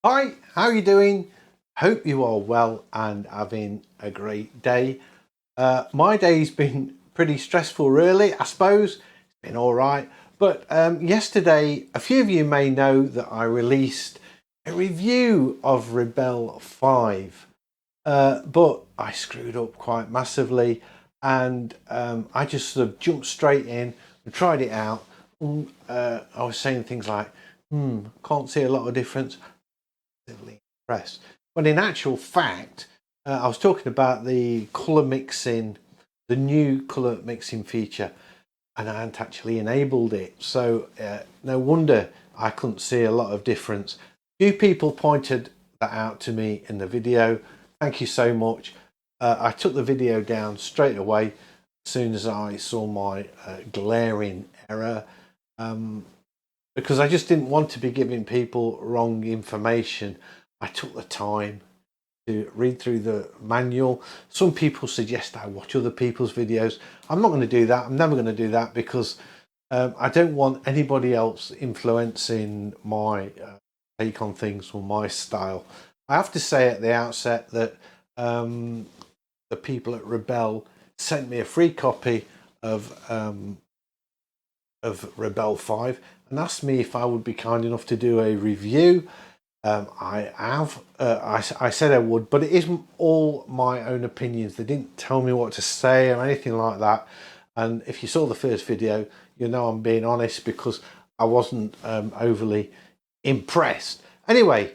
Hi, how are you doing? Hope you are well and having a great day. My day's been pretty stressful really, I suppose. It's been all right. But yesterday, a few of you may know that I released a review of Rebelle 5. But I screwed up quite massively and I just sort of jumped straight in and tried it out. I was saying things like, can't see a lot of difference. Impressed. But in actual fact, I was talking about the colour mixing, the new colour mixing feature, and I hadn't actually enabled it. So no wonder I couldn't see a lot of difference. A few people pointed that out to me in the video. Thank you so much. I took the video down straight away as soon as I saw my glaring error. Because I just didn't want to be giving people wrong information. I took the time to read through the manual. Some people suggest I watch other people's videos. I'm not going to do that. I'm never going to do that because I don't want anybody else influencing my take on things or my style. I have to say at the outset that the people at Rebelle sent me a free copy of Rebelle 5 and asked me if I would be kind enough to do a review. I have. I said I would, but it isn't all my own opinions. They didn't tell me what to say or anything like that. And if you saw the first video, you know I'm being honest because I wasn't overly impressed. Anyway,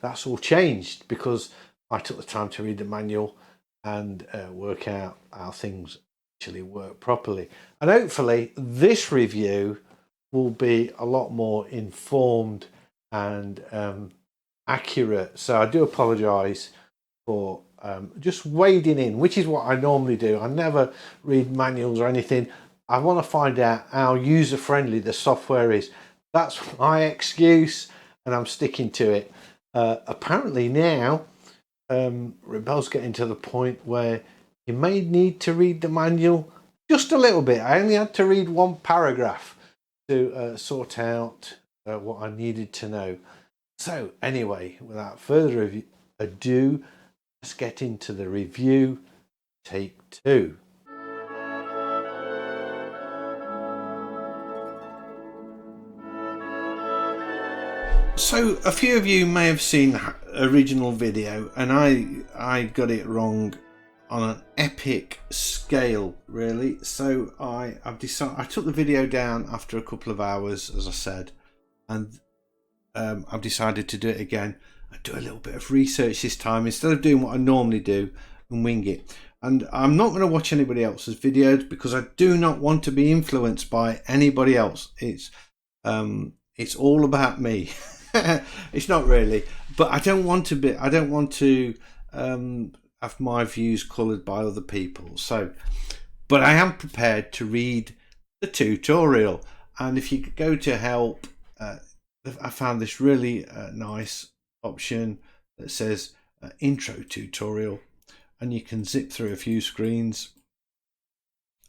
that's all changed because I took the time to read the manual and work out how things actually work properly. And hopefully this review will be a lot more informed and accurate. So I do apologise for just wading in, which is what I normally do. I never read manuals or anything. I want to find out how user friendly the software is. That's my excuse and I'm sticking to it. Apparently now Rebelle's getting to the point where you may need to read the manual just a little bit. I only had to read one paragraph to sort out what I needed to know. So anyway, without further ado, let's get into the review. Take 2. So a few of you may have seen the original video and I got it wrong on an epic scale really. So I've decided, I took the video down after a couple of hours as I said, and I've decided to do it again. I do a little bit of research this time instead of doing what I normally do and wing it. And I'm not going to watch anybody else's videos because I do not want to be influenced by anybody else. It's all about me. It's not really, but I don't want to be. I don't want to have my views coloured by other people. So, but I am prepared to read the tutorial. And if you go to help. I found this really nice option that says intro tutorial, and you can zip through a few screens,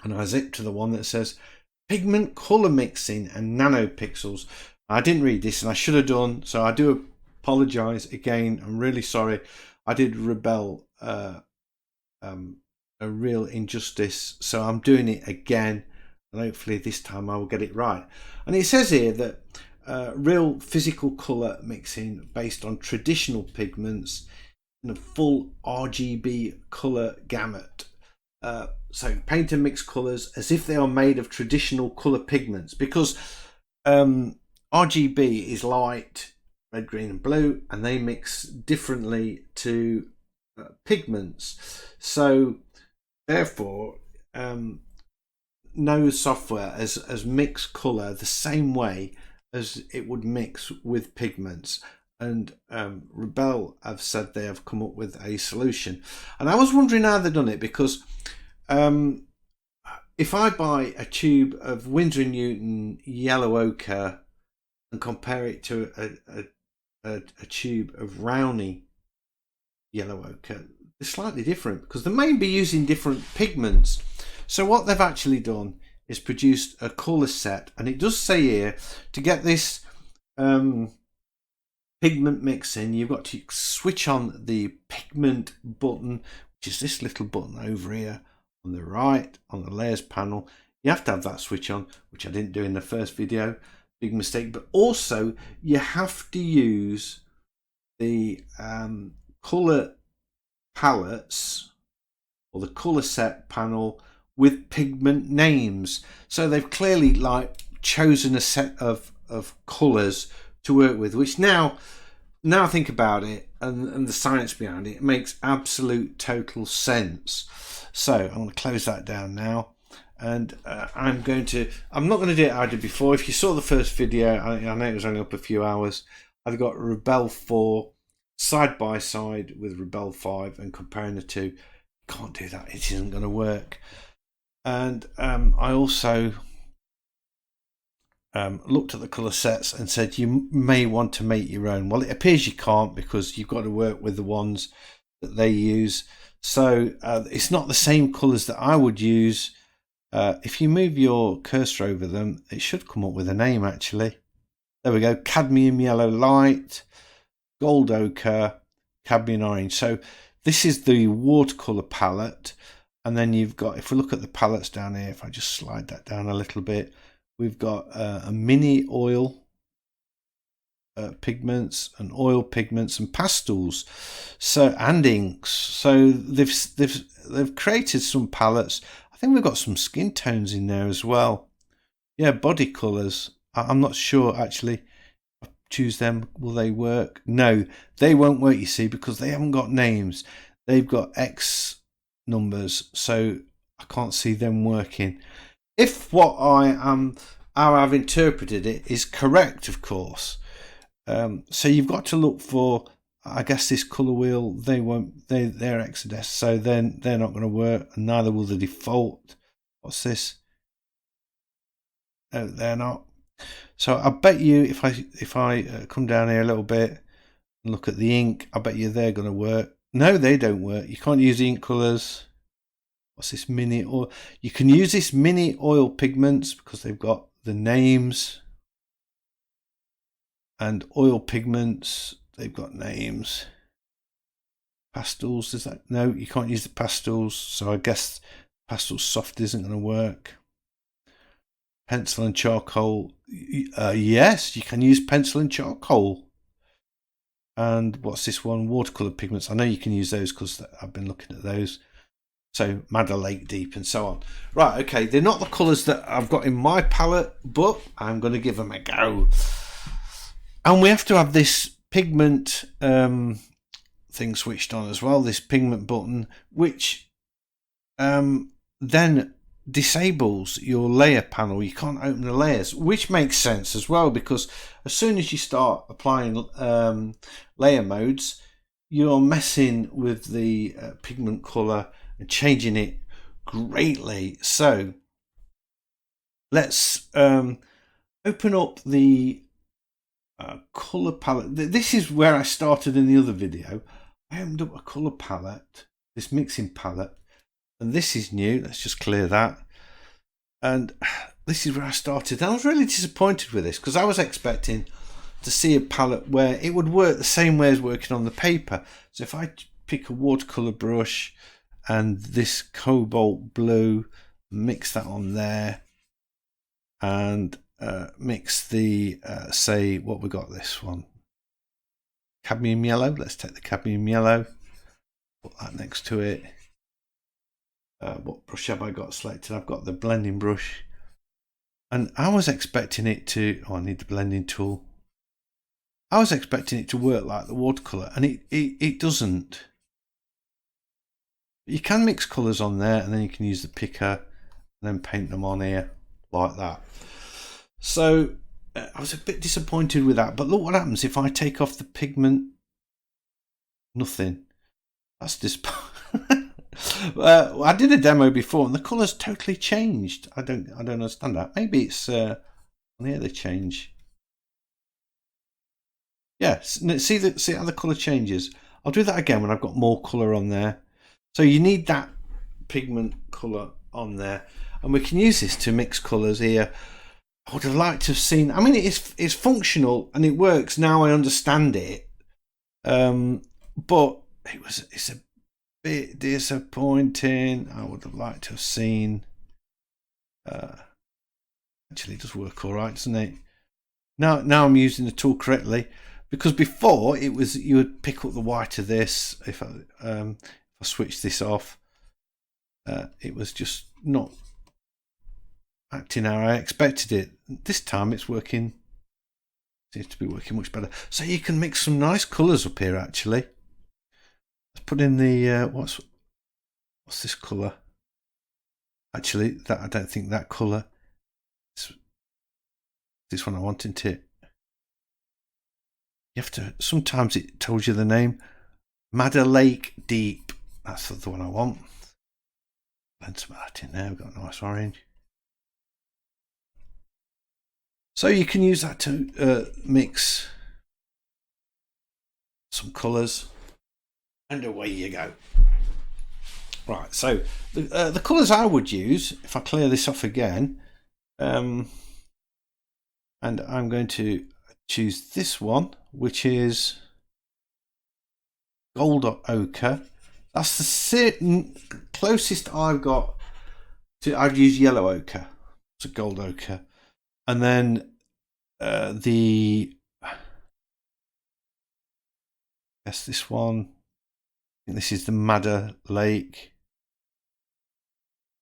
and I zipped to the one that says pigment color mixing and nano pixels. I didn't read this and I should have done, so I do apologize again. I'm really sorry. I did Rebelle a real injustice, so I'm doing it again and hopefully this time I will get it right. And it says here that real physical colour mixing based on traditional pigments in a full RGB colour gamut. So paint and mix colours as if they are made of traditional colour pigments, because RGB is light, red, green and blue, and they mix differently to pigments. So therefore no software has mixed colour the same way as it would mix with pigments, and Rebelle have said they have come up with a solution. And I was wondering how they've done it, because if I buy a tube of Winsor & Newton yellow ochre and compare it to a tube of Rowney yellow ochre, they're slightly different because they may be using different pigments. So what they've actually done is produced a colour set, and it does say here to get this pigment mixing, you've got to switch on the pigment button, which is this little button over here on the right on the layers panel. You have to have that switch on, which I didn't do in the first video, big mistake. But also you have to use the color palettes or the color set panel with pigment names. So they've clearly like chosen a set of colors to work with, which now I think about it and the science behind it, it makes absolute total sense. So I'm going to close that down now, and I'm not going to do it how I did before. If you saw the first video, I know it was only up a few hours. I've got Rebelle 4 side by side with Rebelle 5 and comparing the two. Can't do that, it isn't going to work. And I also looked at the colour sets and said you may want to make your own. Well, it appears you can't, because you've got to work with the ones that they use. So it's not the same colours that I would use. If you move your cursor over them, it should come up with a name actually. There we go, cadmium yellow light, gold ochre, cadmium orange. So this is the watercolor palette, and then you've got, if we look at the palettes down here, if I just slide that down a little bit, we've got a mini oil pigments and oil pigments and pastels, so, and inks. So they've created some palettes. I think we've got some skin tones in there as well. Yeah, body colors. I'm not sure actually. Choose them, will they work? No, they won't work, you see, because they haven't got names. They've got X numbers, so I can't see them working. If what how I've interpreted it is correct, of course. So you've got to look for, I guess, this color wheel. They're Exodus, so then they're not going to work, and neither will the default. What's this? No, they're not. So I bet you if I come down here a little bit and look at the ink, I bet you they're going to work. No, they don't work. You can't use the ink colors. What's this mini oil? You can use this mini oil pigments because they've got the names. And oil pigments, they've got names. Pastels, is that? No, you can't use the pastels. So I guess pastel soft isn't going to work. Pencil and charcoal. Yes, you can use pencil and charcoal. And what's this one? Watercolor pigments. I know you can use those because I've been looking at those. So Madder Lake Deep and so on. Right, okay. They're not the colours that I've got in my palette, but I'm going to give them a go. And we have to have this pigment thing switched on as well, this pigment button, which then disables your layer panel. You can't open the layers, which makes sense as well, because as soon as you start applying layer modes, you're messing with the pigment color and changing it greatly. So let's open up the color palette. This is where I started in the other video. I opened up a color palette, this mixing palette, and this is new. Let's just clear that. And this is where I started. I was really disappointed with this because I was expecting to see a palette where it would work the same way as working on the paper. So if I pick a watercolor brush and this cobalt blue, mix that on there, and mix the say what we got, this one, cadmium yellow. Let's take the cadmium yellow, put that next to it. What brush have I got selected? I've got the blending brush, and I was expecting it to, I need the blending tool. I was expecting it to work like the watercolor, and it doesn't. You can mix colors on there, and then you can use the picker and then paint them on here like that. So I was a bit disappointed with that, but look what happens if I take off the pigment. Nothing. That's disappointing. I did a demo before and the colours totally changed. I don't understand that. Maybe it's on here they change. Yeah, see how the colour changes. I'll do that again when I've got more colour on there. So you need that pigment colour on there, and we can use this to mix colours here. I would have liked to have seen. I mean, it's functional and it works now. I understand it, but it's a bit disappointing. I would have liked to have seen. Actually, it does work all right, doesn't it? Now I'm using the tool correctly, because before it was you would pick up the white of this. If I switch this off, it was just not acting how I expected it. This time it's working. Seems to be working much better. So you can mix some nice colours up here. Actually, let's put in the what's this colour? Actually, that I don't think that colour. This one I want, isn't it? You have to. Sometimes it tells you the name. Madder Lake Deep. That's the one I want. Blend some of that in there. We've got a nice orange. So you can use that to mix some colours, and away you go. Right, so the colours I would use, if I clear this off again, and I'm going to choose this one, which is Gold Ochre. That's the closest I've got to. I've used Yellow Ochre. It's a Gold Ochre. And then guess this one. I think this is the Madder Lake.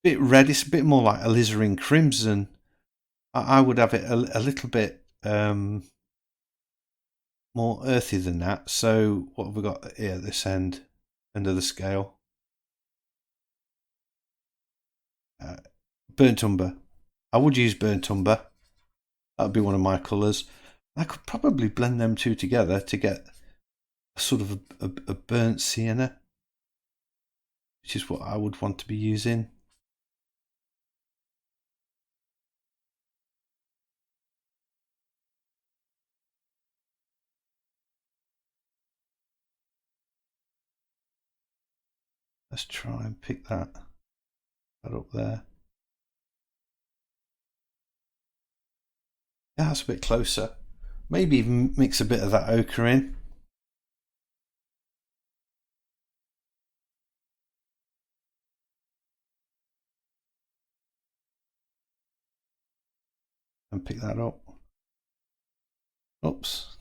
Bit red. It's a bit more like alizarin crimson. I would have it a little bit more earthy than that. So what have we got here at this end of the scale? Burnt umber. I would use burnt umber. That would be one of my colours. I could probably blend them two together to get a sort of a burnt sienna, which is what I would want to be using. Let's try and pick that up there. Yeah, that's a bit closer. Maybe even mix a bit of that ochre in. And pick that up. Oops.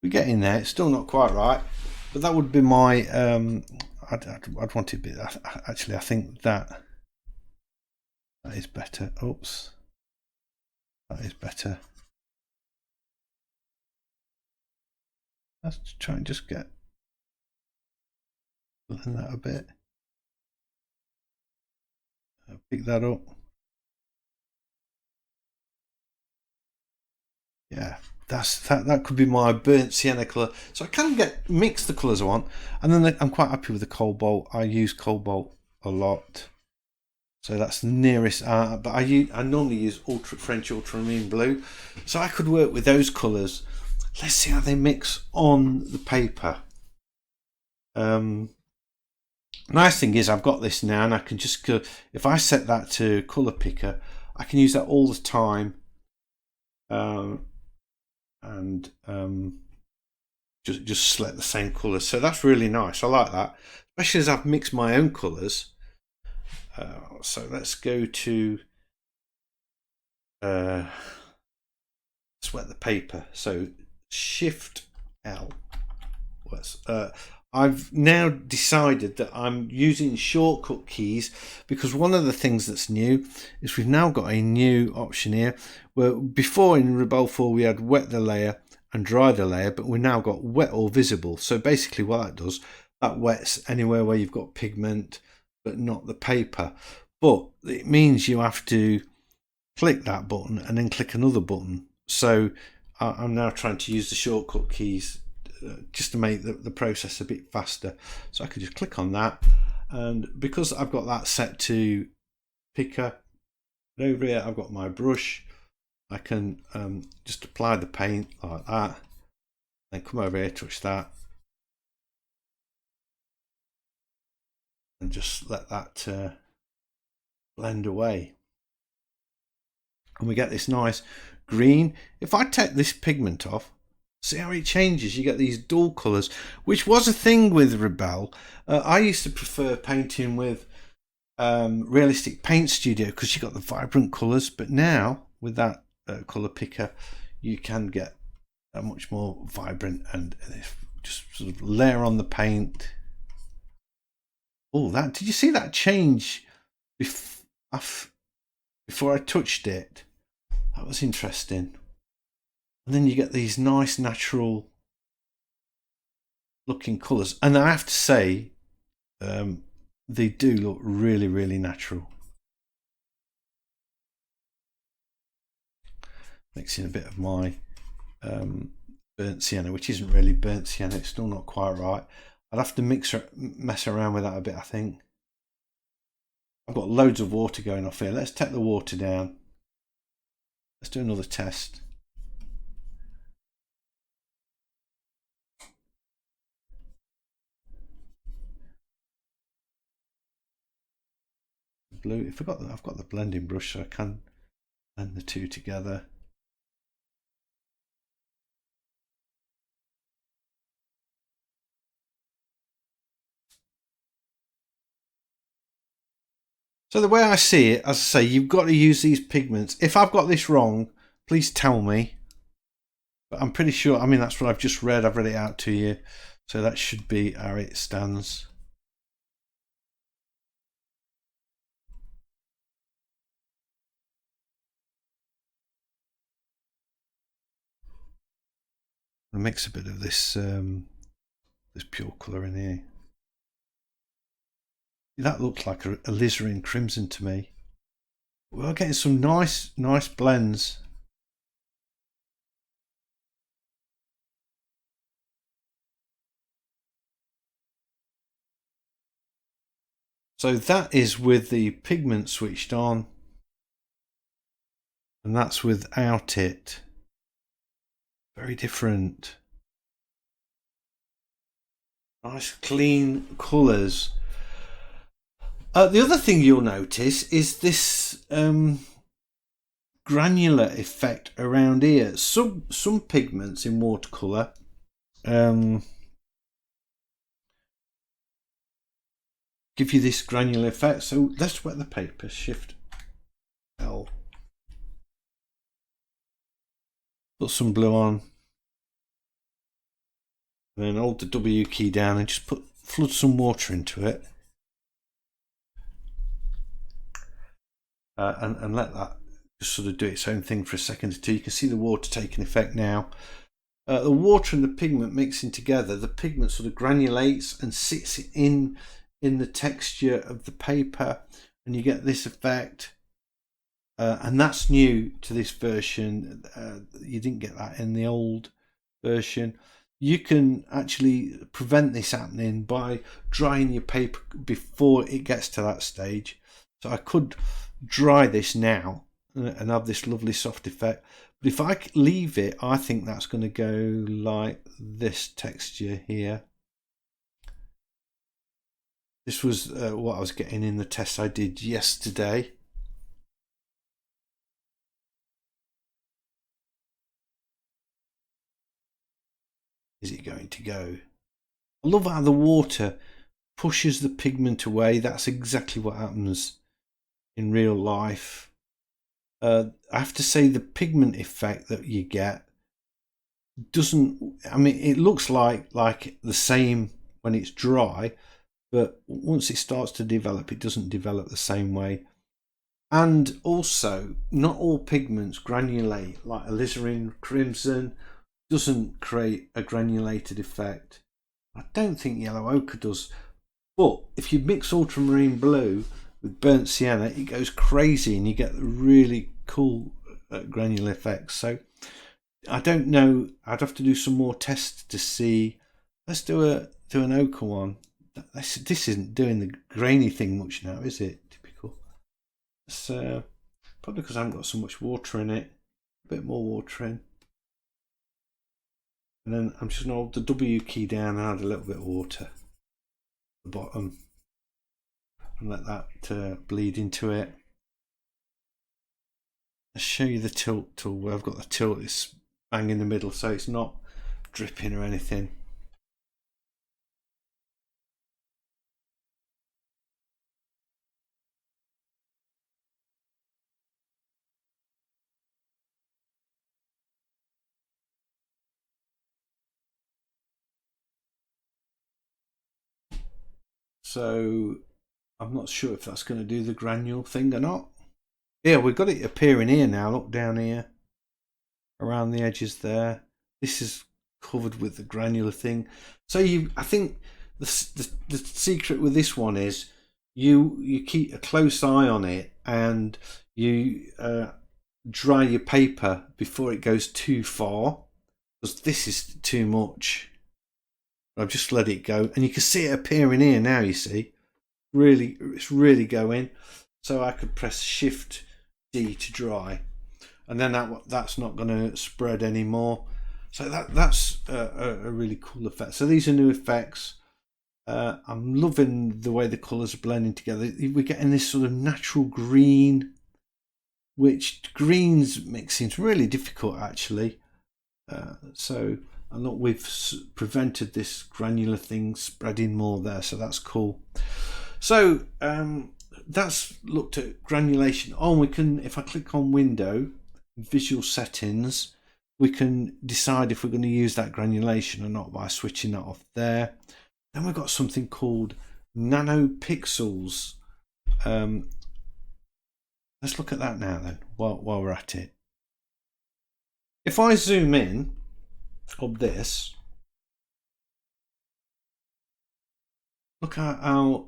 We're getting there. It's still not quite right, but that would be my. I'd want it a bit. Actually, I think that is better. Oops. That is better. Let's try and just get that a bit. Pick that up. Yeah, that could be my burnt sienna colour. So I can mix the colours I want, and then I'm quite happy with the cobalt. I use cobalt a lot, so that's the nearest. But I normally use French ultramarine blue, so I could work with those colours. Let's see how they mix on the paper. Nice thing is I've got this now, and I can just go. If I set that to colour picker, I can use that all the time. And just select the same colour. So that's really nice. I like that, especially as I've mixed my own colours. So let's go to sweat the paper. So Shift L. I've now decided that I'm using shortcut keys, because one of the things that's new is we've now got a new option here, where before in Rebelle 4 we had wet the layer and dry the layer, but we've now got wet or visible. So basically what that does, that wets anywhere where you've got pigment but not the paper. But it means you have to click that button and then click another button. So I'm now trying to use the shortcut keys just to make the process a bit faster. So I could just click on that, and because I've got that set to picker, over here I've got my brush. I can just apply the paint like that, then come over here, touch that, and just let that blend away. And we get this nice green. If I take this pigment off, see how it changes. You get these dual colours, which was a thing with Rebelle. I used to prefer painting with Realistic Paint Studio because you got the vibrant colours, but now with that colour picker you can get a much more vibrant and just sort of layer on the paint. Oh, that, did you see that change before I touched it? That was interesting. And then you get these nice natural looking colours, and I have to say they do look really, really natural. Mixing a bit of my burnt sienna, which isn't really burnt sienna, it's still not quite right. I'd have to mess around with that a bit, I think. I've got loads of water going off here. Let's take the water down. Let's do another test. Blue. I've got the blending brush, so I can blend the two together. So the way I see it, as I say, you've got to use these pigments. If I've got this wrong, please tell me. But I'm pretty sure, I mean, that's what I've just read. I've read it out to you. So that should be how it stands. I'll mix a bit of this this pure colour in here. That looks like a alizarin crimson to me. We're getting some nice blends. So that is with the pigment switched on, and that's without it. Very different. Nice clean colours. The other thing you'll notice is this granular effect around here. Some pigments in watercolor give you this granular effect. So let's wet the paper. Shift L. Put some blue on. And then hold the W key down and just flood some water into it. And let that just sort of do its own thing for a second or two. You can see the water taking effect now. The water and the pigment mixing together, the pigment sort of granulates and sits in the texture of the paper, and you get this effect. And that's new to this version. You didn't get that in the old version. You can actually prevent this happening by drying your paper before it gets to that stage. So I could dry this now and have this lovely soft effect, but if I leave it, I think that's going to go like this texture here. This was what I was getting in the test I did yesterday. Is it going to go? I love how the water pushes the pigment away. That's exactly what happens in real life. I have to say the pigment effect that you get doesn't, I mean, it looks like the same when it's dry, but once it starts to develop, it doesn't develop the same way. And also, not all pigments granulate. Like alizarin crimson doesn't create a granulated effect. I don't think yellow ochre does, but if you mix ultramarine blue with burnt sienna, it goes crazy and you get really cool granular effects. So I don't know, I'd have to do some more tests to see. Let's do an ochre one. This isn't doing the grainy thing much now, is it? Typical. It's probably because I haven't got so much water in it. A bit more water in. And then I'm just going to hold the W key down and add a little bit of water at the bottom. and let that bleed into it. I'll show you the tilt tool where I've got the tilt. It's bang in the middle, so it's not dripping or anything. So I'm not sure if that's going to do the granule thing or not. Yeah, we've got it appearing here now. Look down here, around the edges there. This is covered with the granular thing. So I think the secret with this one is you keep a close eye on it, and you dry your paper before it goes too far, because this is too much. I've just let it go, and you can see it appearing here now. You see, really, it's really going. So I could press Shift D to dry, and then that's not going to spread anymore. So that's a really cool effect. So these are new effects. I'm loving the way the colours are blending together. We're getting this sort of natural green, which greens mixing is really difficult actually. So and look, we've prevented this granular thing spreading more there, so that's cool. So that's looked at granulation. Oh, we can, if I click on Window, Visual Settings, we can decide if we're going to use that granulation or not by switching that off there. Then we've got something called Nano Pixels. Let's look at that now then, while we're at it. If I zoom in of this, look at how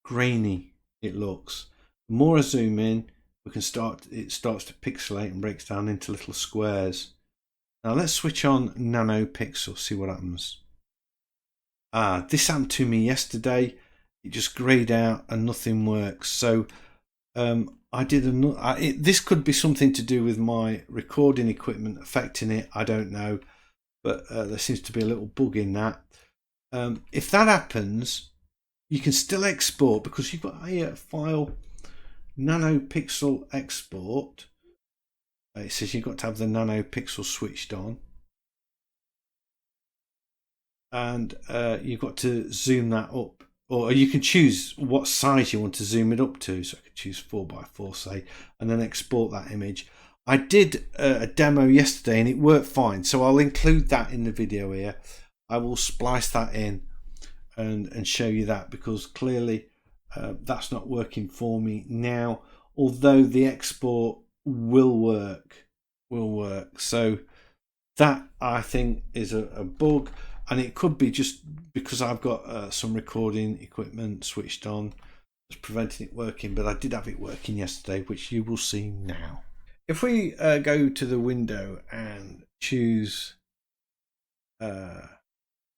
grainy it looks. The more I zoom in, it starts to pixelate and breaks down into little squares. Now let's switch on Nano Pixel, see what happens. This happened to me yesterday. It just grayed out and nothing works. So I did this could be something to do with my recording equipment affecting it. I don't know, but there seems to be a little bug in that. If that happens, you can still export, because you've got a file, Nano Pixel Export. It says you've got to have the Nano Pixel switched on, and you've got to zoom that up, or you can choose what size you want to zoom it up to. So I could choose 4x4, say, and then export that image. I did a demo yesterday and it worked fine, so I'll include that in the video here. I will splice that in and show you that, because clearly that's not working for me now, although the export will work. So that, I think, is a bug, and it could be just because I've got some recording equipment switched on that's preventing it working, but I did have it working yesterday, which you will see now. If we go to the window and choose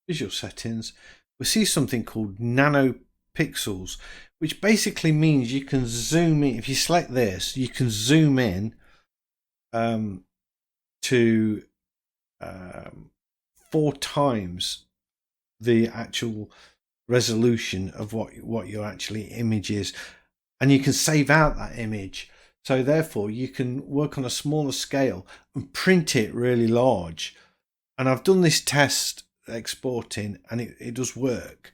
visual settings, we see something called Nano Pixels, which basically means you can zoom in. If you select this, you can zoom in to 4 times the actual resolution of what your actually image is, and you can save out that image. So therefore you can work on a smaller scale and print it really large. And I've done this test exporting, and it does work.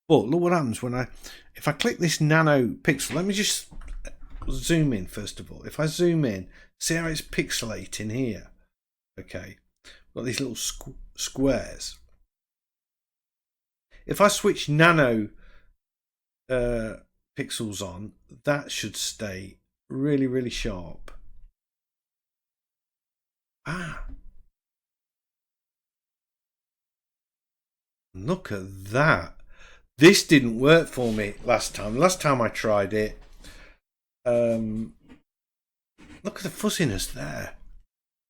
But look what happens when if I click this Nano Pixel. Let me just zoom in first of all. If I zoom in, see how it's pixelating here. Okay, got these little squares. If I switch Nano Pixels on, that should stay really, really sharp. Look at that. This didn't work for me last time. Last time I tried it, look at the fuzziness there.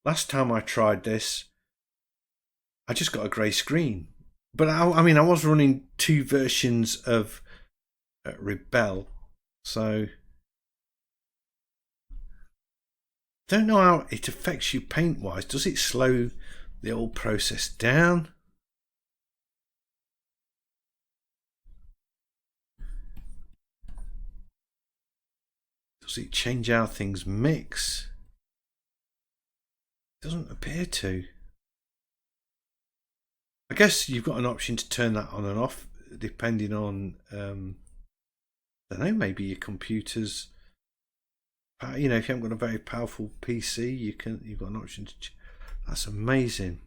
Last time I tried this, I just got a grey screen. But I mean, I was running 2 versions of Rebelle, so don't know how it affects you paint wise. Does it slow the old process down? Does it change how things mix? It doesn't appear to. I guess you've got an option to turn that on and off depending on I don't know, maybe your computer's, you know, if you haven't got a very powerful PC, you've got an option to that's amazing.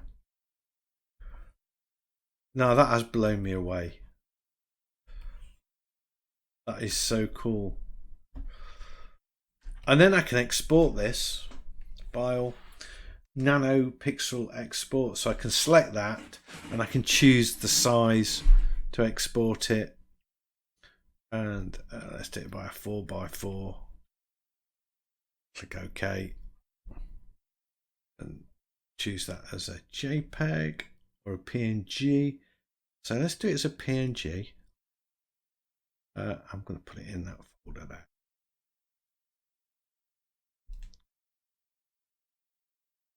No, that has blown me away. That is so cool. And then I can export this, file, nano pixel export. So I can select that and I can choose the size to export it. And let's do it by a 4x4. Click OK. And choose that as a JPEG or a PNG. So let's do it as a PNG. I'm going to put it in that folder there.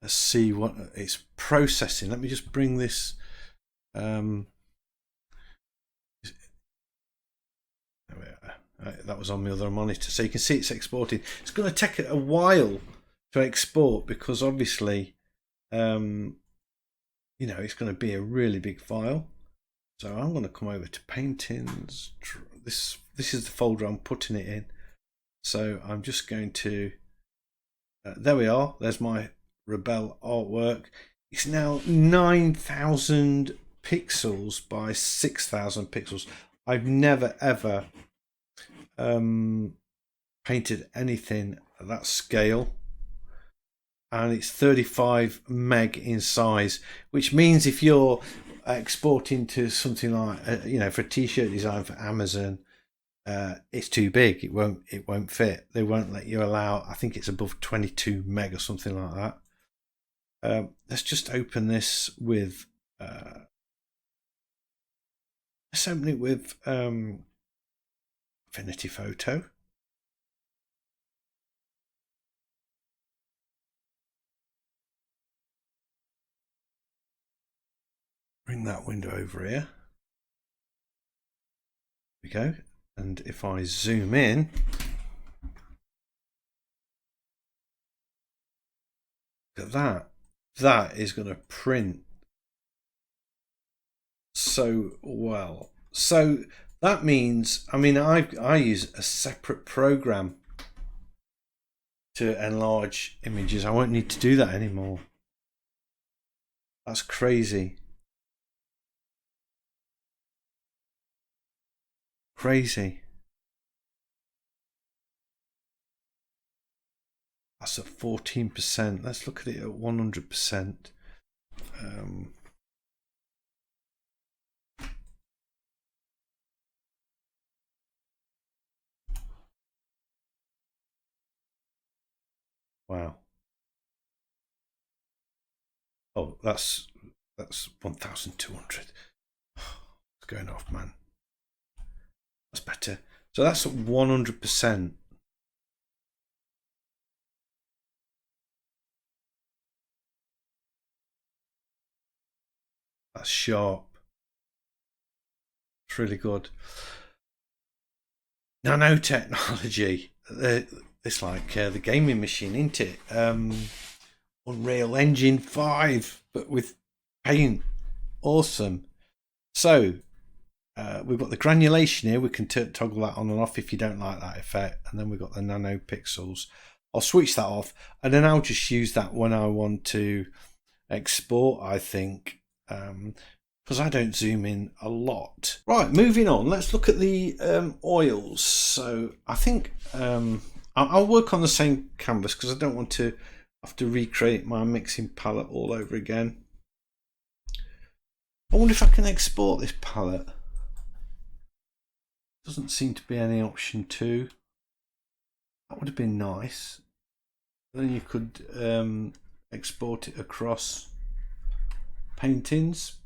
Let's see what it's processing. Let me just bring this. That was on my other monitor, so you can see it's exporting. It's going to take a while to export because obviously, you know, it's going to be a really big file. So I'm going to come over to paintings. This is the folder I'm putting it in. So I'm just going to. There we are. There's my Rebelle artwork. It's now 9,000 pixels by 6,000 pixels. I've never ever painted anything at that scale, and it's 35 meg in size, which means if you're exporting to something like you know, for a t-shirt design for Amazon, it's too big. It won't fit. They won't let you allow, I think it's above 22 meg or something like that. Let's just open this with let's open it with Affinity Photo. Bring that window over here. There we go. And if I zoom in, look at that. That is going to print so well. So that means, I mean, I use a separate program to enlarge images. I won't need to do that anymore. That's crazy. Crazy. That's at 14%. Let's look at it at 100%. Wow. Oh, that's 1,200. It's going off, man. That's better. So that's 100%. That's sharp. It's really good. Nanotechnology. It's like the gaming machine, isn't it? Unreal Engine 5, but with paint. Awesome. So we've got the granulation here. We can toggle that on and off if you don't like that effect. And then we've got the nano pixels. I'll switch that off, and then I'll just use that when I want to export, I think, because I don't zoom in a lot. Right, moving on. Let's look at the oils. So I think I'll work on the same canvas because I don't want to have to recreate my mixing palette all over again. I wonder if I can export this palette. Doesn't seem to be any option to. That would have been nice. Then you could export it across paintings,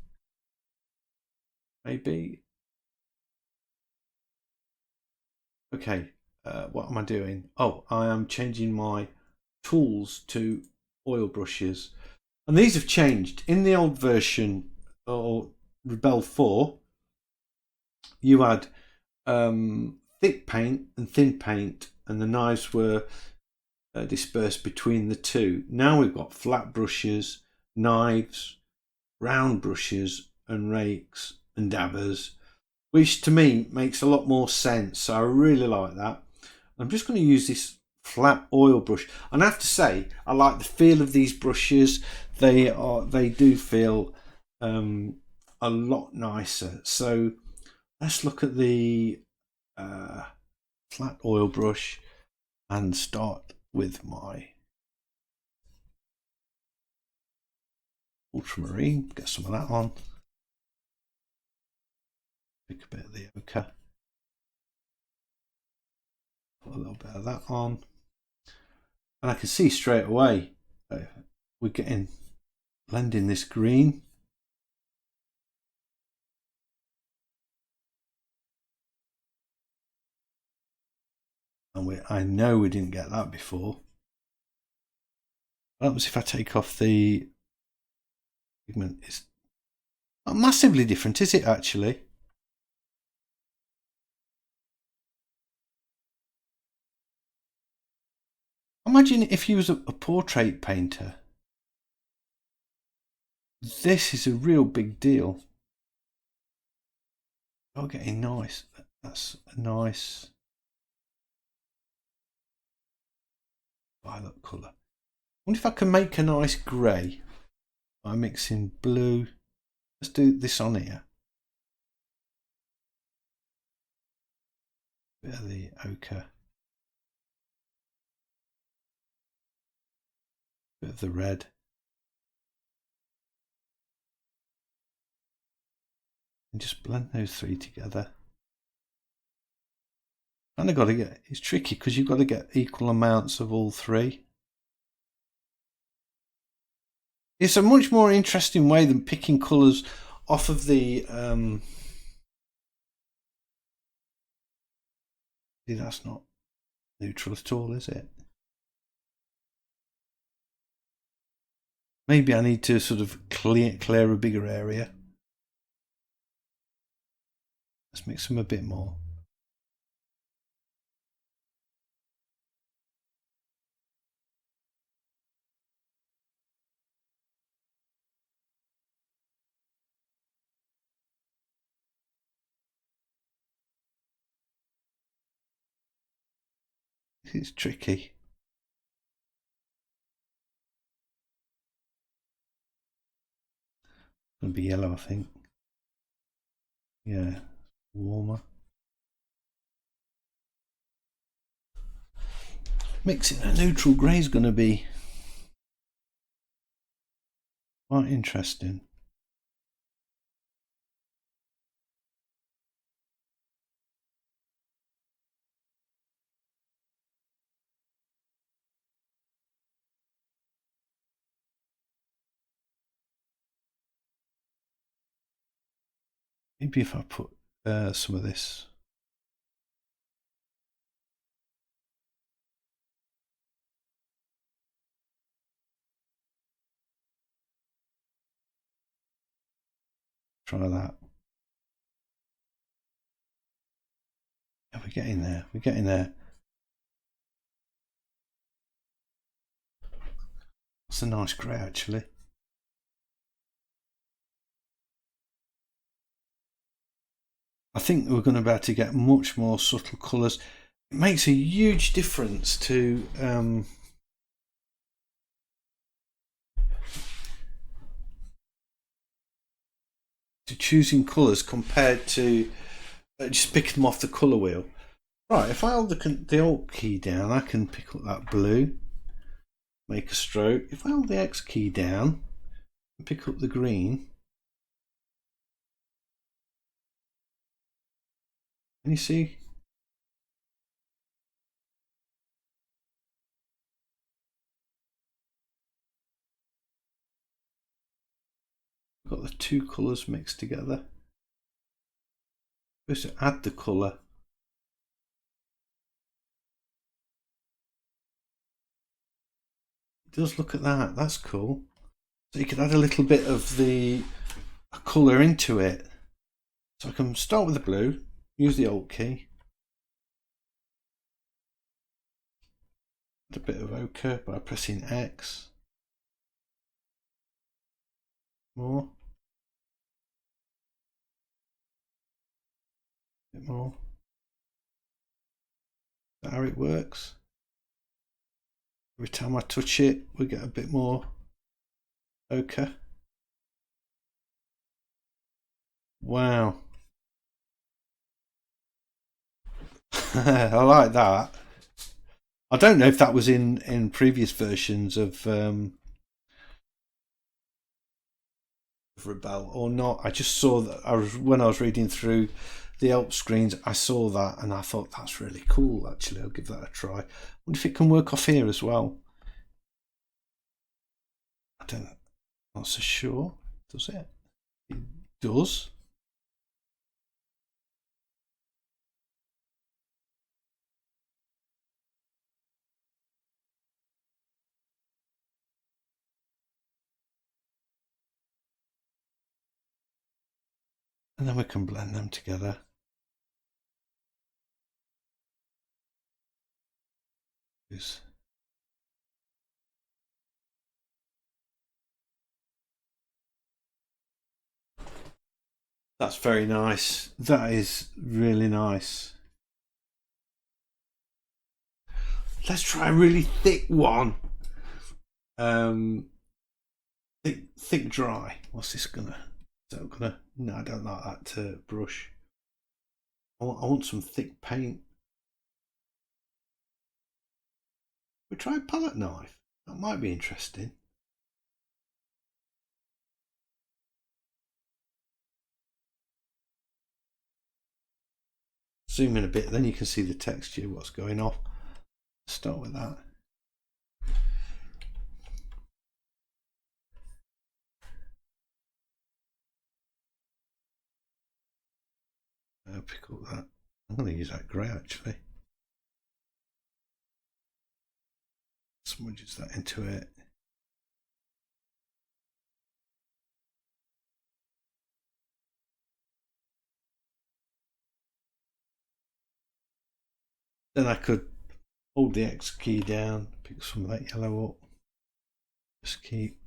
maybe. Okay, what am I doing? Oh, I am changing my tools to oil brushes, and these have changed. In the old version, or Rebelle 4, you had thick paint and thin paint, and the knives were dispersed between the two. Now we've got flat brushes, knives, round brushes and rakes and dabbers, which to me makes a lot more sense. So I really like that. I'm just going to use this flat oil brush, and I have to say I like the feel of these brushes. They do feel a lot nicer. So let's look at the flat oil brush and start with my ultramarine. Get some of that on. Pick a bit of the ochre. Put a little bit of that on. And I can see straight away we're getting blending this green. And I know we didn't get that before. What happens if I take off the pigment? It's not massively different, is it actually? Imagine if you was a portrait painter. This is a real big deal. Oh, getting nice. That's a nice violet colour. I wonder if I can make a nice grey by mixing blue. Let's do this on here. Bit of the ochre. Bit of the red. And just blend those three together. And I've got to get, it's tricky because you've got to get equal amounts of all three. It's a much more interesting way than picking colours off of the see, that's not neutral at all, is it? Maybe I need to sort of clear a bigger area. Let's mix them a bit more. It's tricky. It's going to be yellow, I think. Yeah, warmer. Mixing a neutral grey is going to be quite interesting. Maybe if I put some of this. Try that. Yeah, we're getting there. We're getting there. It's a nice grey, actually. I think we're going to be able to get much more subtle colours. It makes a huge difference to choosing colours compared to just picking them off the colour wheel. Right, if I hold the Alt key down, I can pick up that blue, make a stroke. If I hold the X key down and pick up the green, can you see? I've got the two colours mixed together. I'm supposed to add the colour. It does, look at that, that's cool. So you can add a little bit of the colour into it. So I can start with the blue, use the Alt key, a bit of ochre by pressing X. More. A bit more. Is that how it works? Every time I touch it, we get a bit more ochre. Wow. I like that. I don't know if that was in previous versions of Rebelle or not. I just saw that when I was reading through the help screens, I saw that and I thought that's really cool. Actually, I'll give that a try. I wonder if it can work off here as well. I don't know. Not so sure. Does it? It does. And then we can blend them together. That's very nice. That is really nice. Let's try a really thick one. Thick dry. What's this gonna? Is that gonna? No, I don't like that brush. I want some thick paint. We try a palette knife. That might be interesting. Zoom in a bit, then you can see the texture, what's going on. Start with that. I'll pick up that. I'm going to use that grey actually. Smudges that into it. Then I could hold the X key down, pick some of that yellow up. Just keep.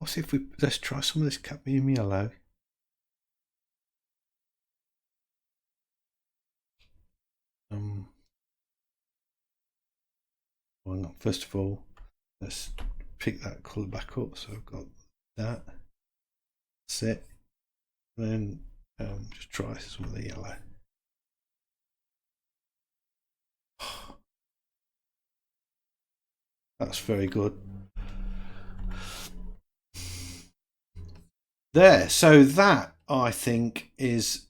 Let's see if let's try some of this cadmium yellow. Well, first of all, let's pick that colour back up. So I've got that. That's it. Then just try some of the yellow. That's very good. There, so that I think is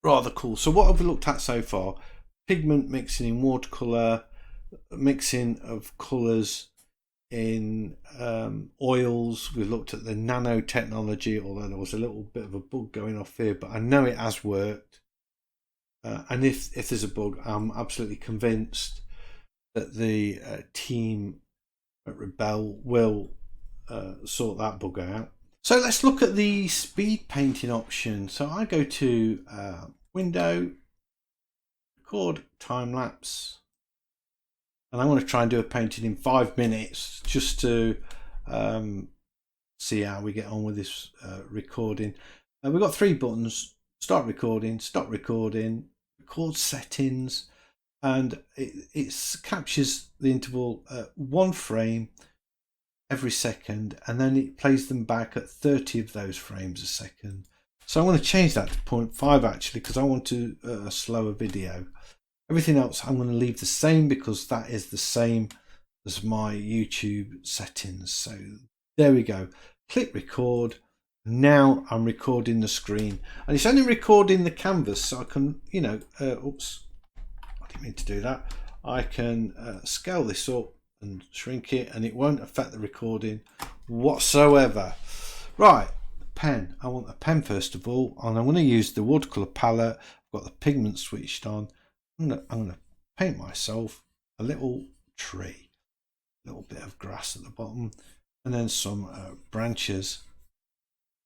rather cool. So what have we looked at so far? Pigment mixing in watercolor, mixing of colors in oils. We've looked at the nano technology, although there was a little bit of a bug going off here, but I know it has worked. And if there's a bug, I'm absolutely convinced that the team at Rebelle will sort that bug out. So let's look at the speed painting option. So I go to Window, Record Time Lapse, and I'm going to try and do a painting in 5 minutes just to see how we get on with this recording. We've got 3 buttons: start recording, stop recording, record settings, and it captures the interval at 1 frame every second, and then it plays them back at 30 of those frames a second. So I'm going to change that to 0.5 actually, because I want to a slower video. Everything else I'm going to leave the same because that is the same as my YouTube settings. So there we go. Click record. Now I'm recording the screen, and it's only recording the canvas, so I can, you know, oops, I didn't mean to do that. I can scale this up and shrink it, and it won't affect the recording whatsoever. Right, pen. I want a pen first of all, and I'm going to use the watercolor palette. I've got the pigment switched on. I'm going to paint myself a little tree, a little bit of grass at the bottom, and then some branches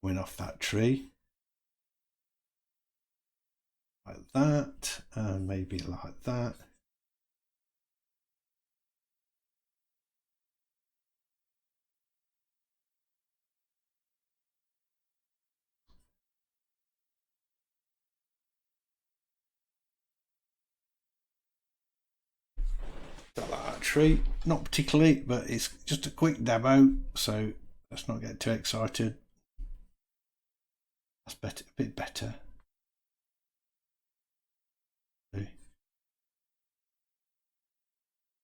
going off that tree, like that, and maybe like that. Got that tree, not particularly, but it's just a quick demo, so let's not get too excited. That's better, a bit better.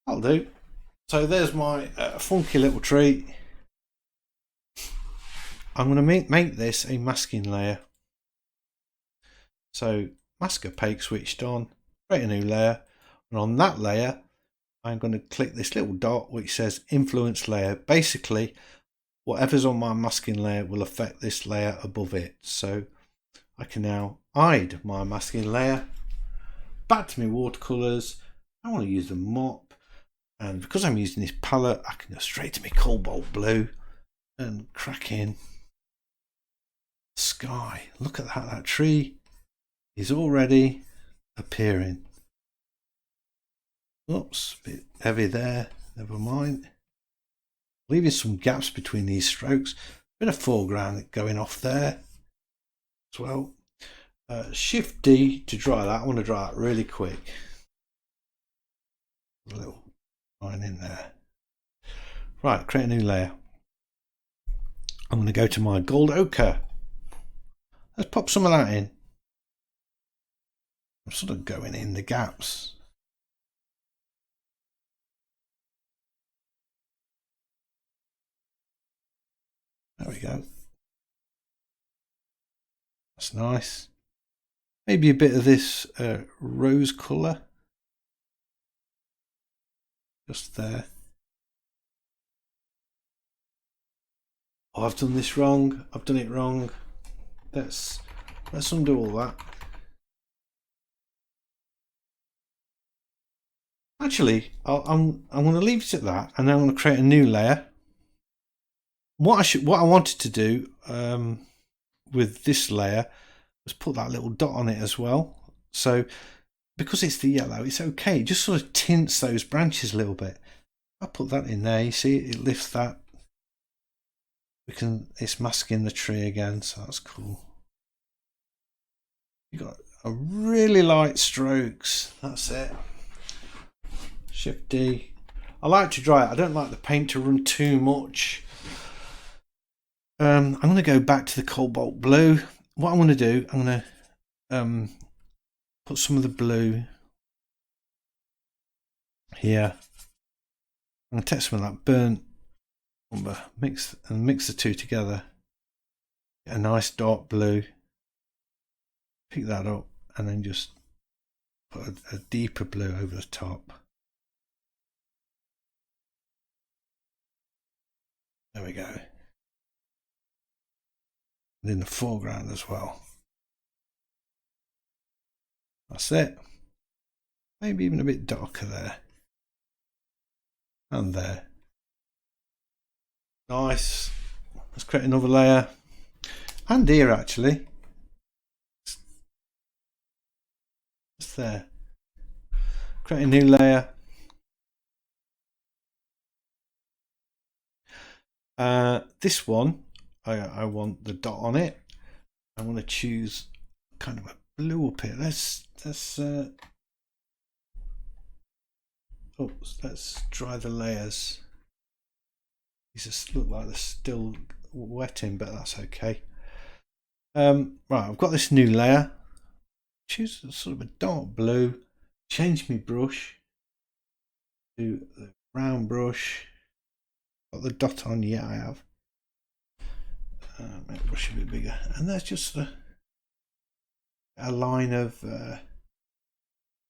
I'll do. So there's my funky little tree. I'm going to make this a masking layer. So mask opaque switched on, create a new layer, and on that layer I'm going to click this little dot which says influence layer. Basically whatever's on my masking layer will affect this layer above it. So I can now hide my masking layer. Back to my watercolors. I want to use the mop, and because I'm using this palette I can go straight to my cobalt blue and crack in sky. Look at that tree is already appearing. Oops, a bit heavy there, never mind. Leaving some gaps between these strokes. Bit of foreground going off there as well. Shift D to dry that. I want to dry that really quick. A little line in there. Right, create a new layer. I'm going to go to my gold ochre. Let's pop some of that in. I'm sort of going in the gaps. There we go. That's nice. Maybe a bit of this rose colour. Just there. Oh, I've done this wrong. I've done it wrong. Let's undo all that. Actually, I'm going to leave it at that, and then I'm going to create a new layer. What I wanted to do with this layer was put that little dot on it as well. So because it's the yellow, it's okay. It just sort of tints those branches a little bit. I put that in there. You see, it lifts that. It's masking the tree again, so that's cool. You got a really light strokes. That's it. Shift D. I like to dry it. I don't like the paint to run too much. I'm going to go back to the cobalt blue. What I'm going to do, I'm going to put some of the blue here. I'm going to take some of that burnt umber, mix the two together. Get a nice dark blue. Pick that up and then just put a deeper blue over the top. There we go. And in the foreground as well. That's it. Maybe even a bit darker there. And there. Nice. Let's create another layer. And here actually. Just there. Create a new layer. This one, I want the dot on it. I want to choose kind of a blue up here. Let's dry the layers. These just look like they're still wetting, but that's okay. Right, I've got this new layer. Choose sort of a dark blue. Change my brush to the brown brush. Got the dot on, yeah, I have. Make the brush a bit bigger, and there's just a line of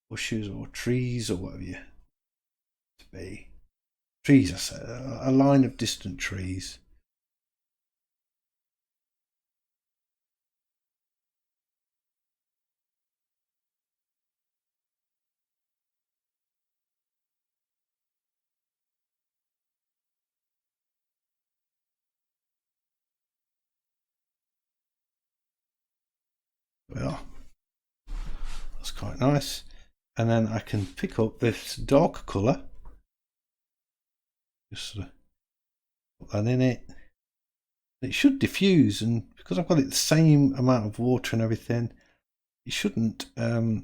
bushes or trees or whatever you to be. Trees, I said, a line of distant trees. There we are. That's quite nice. And then I can pick up this dark colour, just sort of put that in it. It should diffuse, and because I've got it the same amount of water and everything, it shouldn't get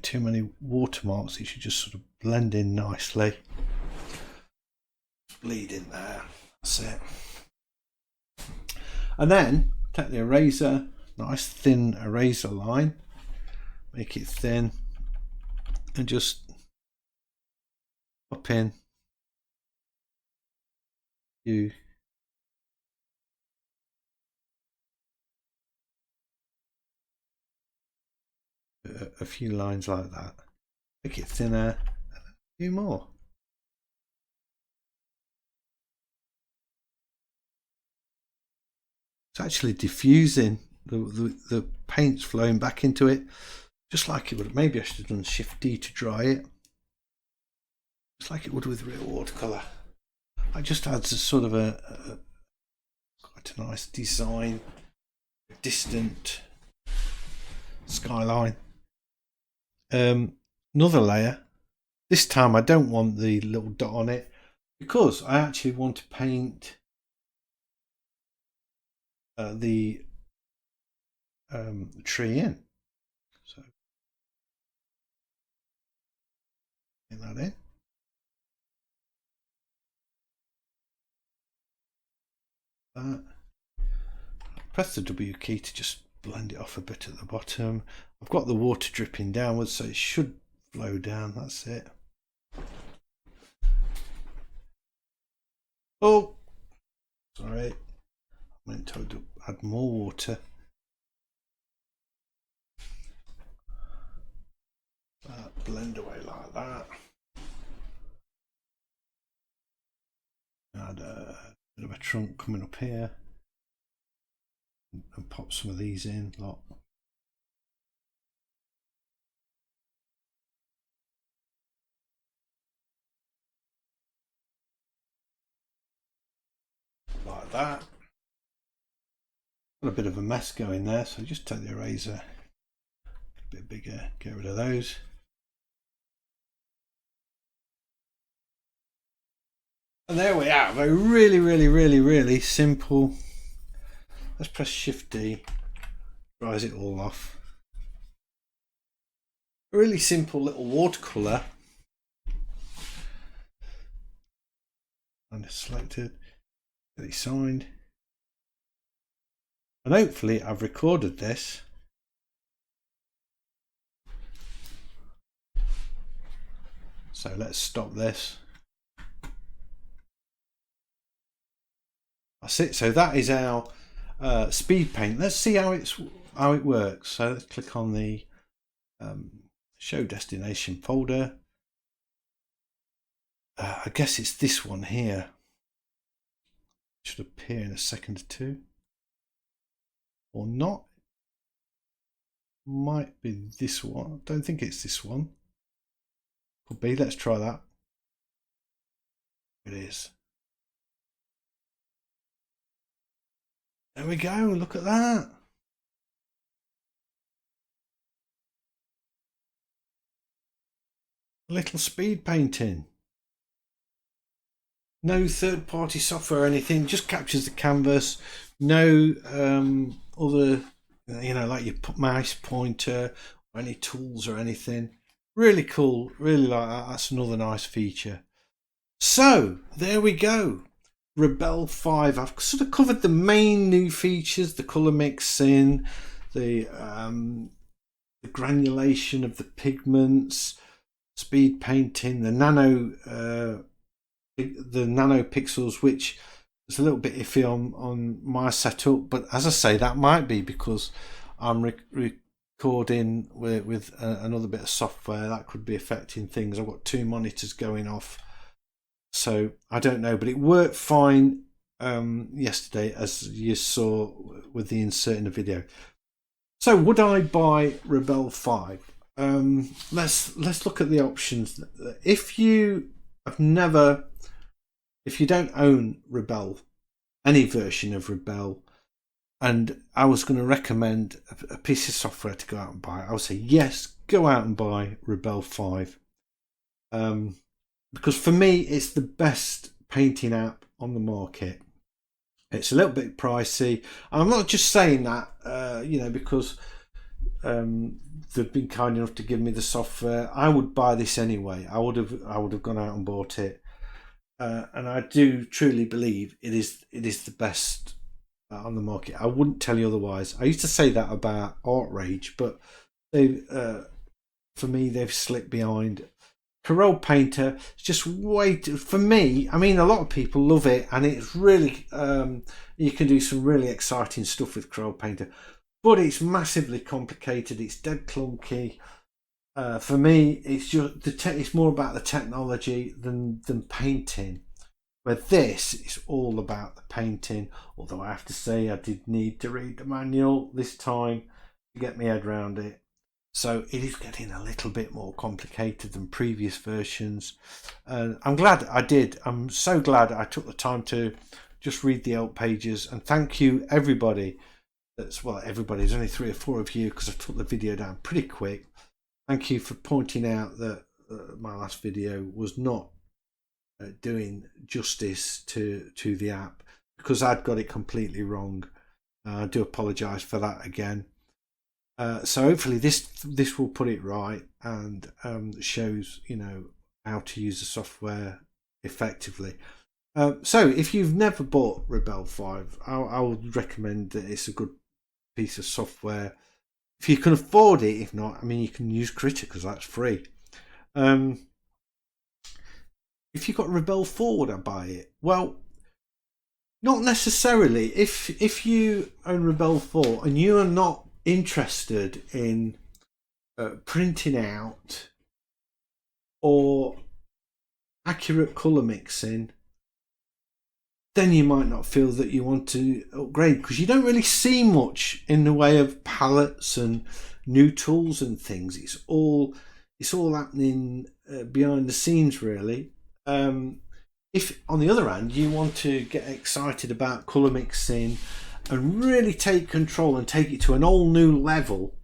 too many watermarks. It should just sort of blend in nicely. Bleed in there. That's it. And then take the eraser, nice thin eraser line, make it thin, and just pop in a few lines like that. Make it thinner, and a few more. It's actually diffusing. The paint's flowing back into it, just like it would. Maybe I should have done Shift D to dry it, just like it would with real watercolor. It just adds a sort of quite a nice design, distant skyline. Another layer. This time I don't want the little dot on it, because I actually want to paint the tree in. So get that in. That. Press the W key to just blend it off a bit at the bottom. I've got the water dripping downwards, so it should flow down. That's it. Oh, sorry, I meant to add more water. Blend away like that. Add a bit of a trunk coming up here, and pop some of these in. Lot. Like that. Got a bit of a mess going there, so just take the eraser a bit bigger, get rid of those. And there we have a really simple. Let's press Shift D, dries it all off. A really simple little watercolor. And it's selected, get it signed. And hopefully I've recorded this. So let's stop this. That's it. So that is our speed paint. Let's see how it works. So let's click on the show destination folder. I guess it's this one here. It should appear in a second or two, or not. Might be this one. I don't think it's this one. Could be. Let's try that. It is. There we go, look at that. A little speed painting. No third-party software or anything, just captures the canvas. No other, like your mouse pointer or any tools or anything. Really cool, really like that. That's another nice feature. So there we go. Rebelle 5. I've sort of covered the main new features, the colour mixing, the granulation of the pigments, speed painting, the nano pixels, which is a little bit iffy on my setup, but as I say, that might be because I'm recording with another bit of software. That could be affecting things. I've got two monitors going off. So I don't know, but it worked fine yesterday, as you saw with the insert in the video. So would I buy Rebelle 5? Let's look at the options. If you don't own Rebelle, any version of Rebelle, and I was going to recommend a piece of software to go out and buy, I would say yes, go out and buy Rebelle 5. Because for me, it's the best painting app on the market. It's a little bit pricey. I'm not just saying that, because they've been kind enough to give me the software. I would buy this anyway. I would have gone out and bought it, and I do truly believe it is the best on the market. I wouldn't tell you otherwise. I used to say that about Artrage, but for me, they've slipped behind. Corel Painter is just for me. I mean, a lot of people love it, and it's really you can do some really exciting stuff with Corel Painter, but it's massively complicated. It's dead clunky. For me, it's just it's more about the technology than painting. Where this is all about the painting. Although I have to say, I did need to read the manual this time to get my head around it. So it is getting a little bit more complicated than previous versions. I'm glad I did. I'm so glad I took the time to just read the help pages. And thank you everybody. Everybody. There's only 3 or 4 of you because I took the video down pretty quick. Thank you for pointing out that my last video was not doing justice to the app, because I'd got it completely wrong. I do apologise for that again. So hopefully this will put it right and shows how to use the software effectively. So if you've never bought Rebelle 5, I would recommend that it's a good piece of software if you can afford it. If not, I mean, you can use Critter because that's free. If you've got Rebelle 4, would I buy it? Well, not necessarily. If you own Rebelle 4 and you are not interested in printing out or accurate colour mixing, then you might not feel that you want to upgrade, because you don't really see much in the way of palettes and new tools and things. It's all happening behind the scenes, really. If on the other hand you want to get excited about colour mixing and really take control and take it to an all new level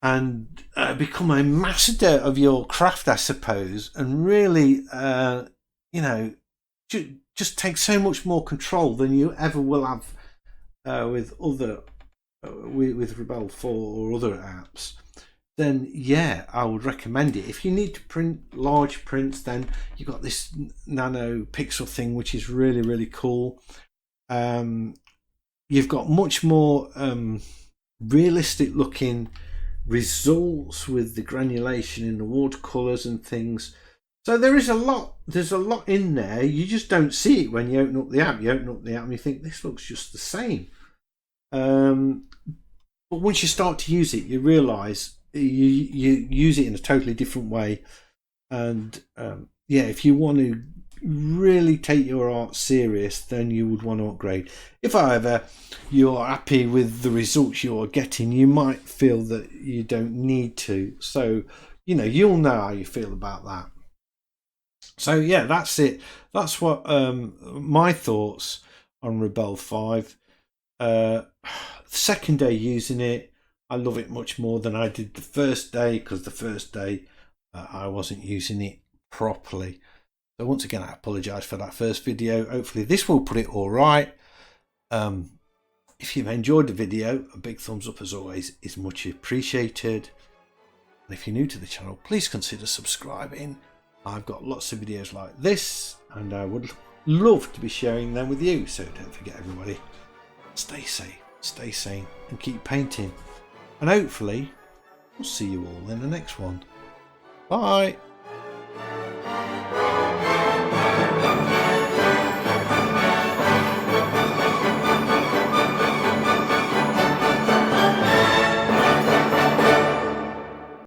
and become a master of your craft, I suppose, and really just take so much more control than you ever will have with Rebelle 4 or other apps, then yeah, I would recommend it. If you need to print large prints, then you've got this Nano pixel thing, which is really, really cool. You've got much more realistic looking results with the granulation in the watercolors and things. So there's a lot in there. You just don't see it when you open up the app. You open up the app and you think this looks just the same. But once you start to use it, you realise you use it in a totally different way. And if you want to really take your art serious, then you would want to upgrade. If however you're happy with the results you're getting, you might feel that you don't need to. So you'll know how you feel about that. So yeah, that's it. That's what my thoughts on Rebelle 5. Second day using it, I love it much more than I did the first day, because the first day I wasn't using it properly. So once again, I apologise for that first video. Hopefully this will put it all right. If you've enjoyed the video, a big thumbs up as always is much appreciated. And if you're new to the channel, please consider subscribing. I've got lots of videos like this, and I would love to be sharing them with you. So don't forget, everybody, stay safe, stay sane, and keep painting. And hopefully, we'll see you all in the next one. Bye.